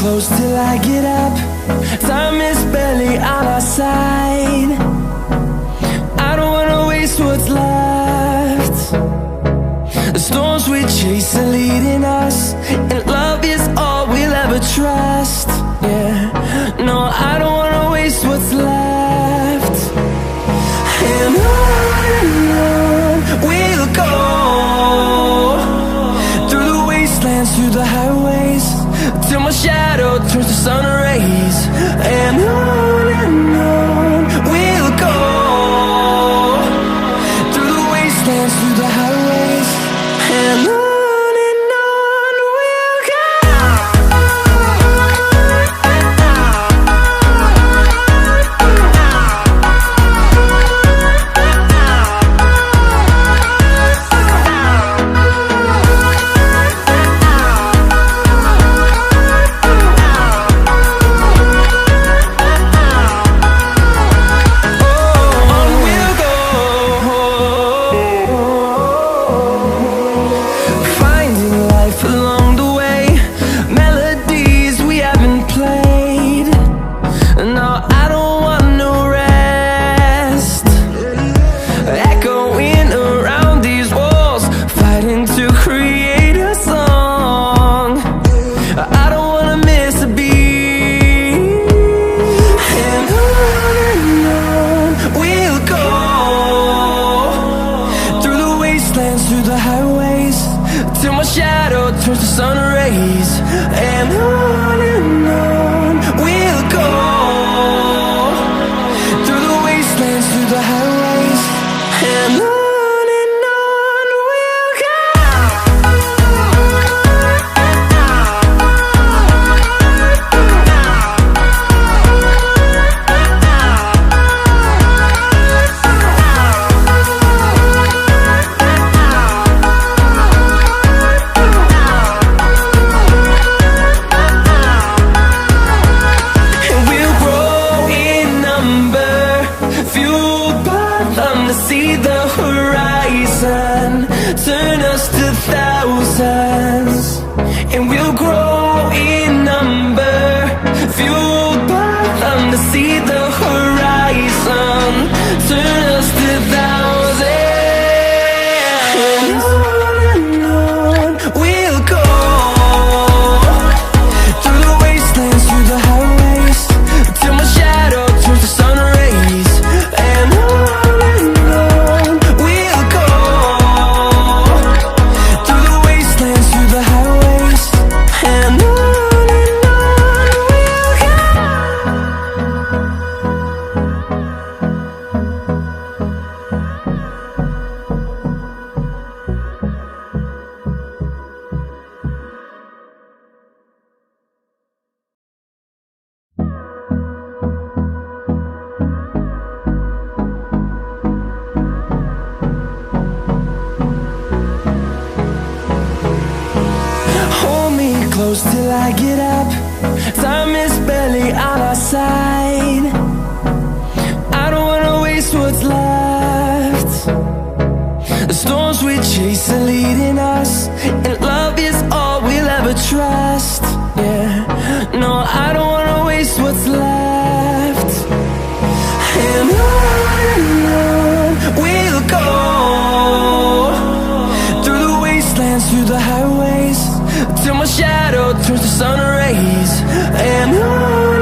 close till I get up. Time is barely on our side. I don't wanna waste what's left. The storms we chase are leading us, and love is all we'll ever trust. Yeah, no, I don't wanna waste what's left. And on we'll go, through the wastelands, through the highways, till my shadow turns to sun rays. And on we'll go, through the wastelands, through the highways, and on. Till I get up, time is barely on our side. I don't wanna waste what's left. The storms we chase are leading us, and love is all we'll ever trust. Yeah, no, I don't wanna waste what's left. And on we'll go, through the wastelands, through the highways, till my shadow turns to sun rays. And on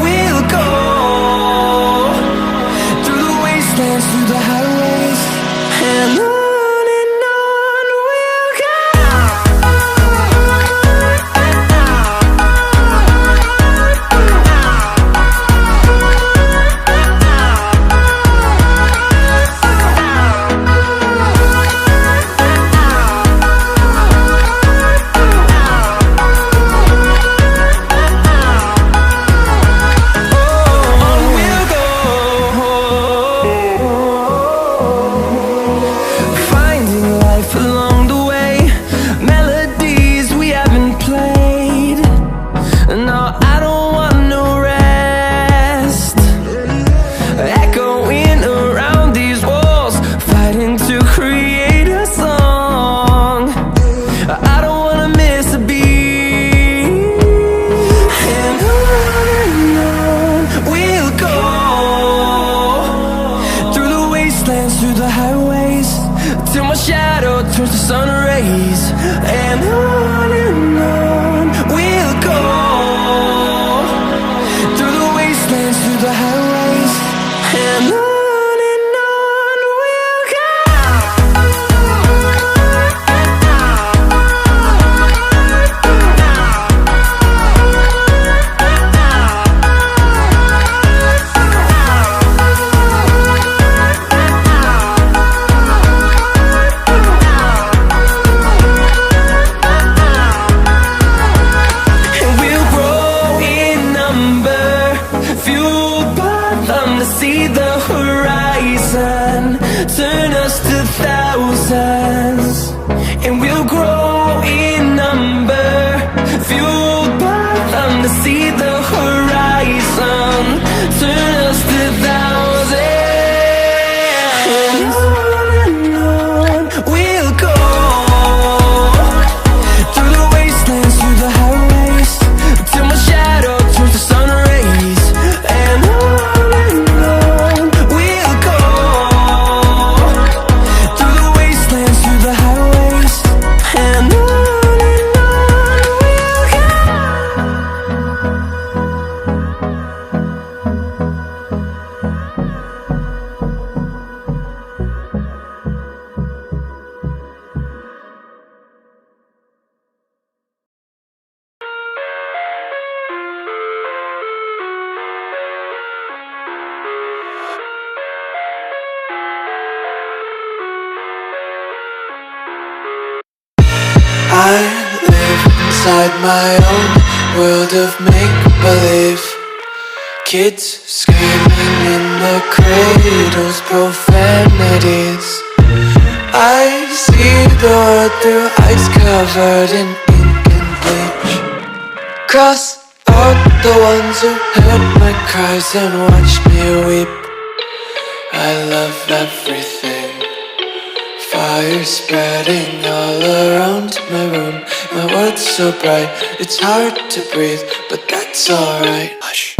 we'll go, through the wastelands, through the highways, and on we'll go. wastelands, through the highways, and on we'll go. See the horizon, turn us to thousands, and we'll grow in number, fueled by them to see the horizon, turn us to thousands, and on we'll go, through the wastelands, through the highways, till my shadow turns to sun rays, and on I live inside my own world of make-believe. Kids screaming in their cradles, profanities. I see the world through eyes covered in ink and bleach. Cross out the ones who heard my cries and watched me weep. I love everything. Fire spreading all around my room. My world's so bright, it's hard to breathe, but that's alright. Hush.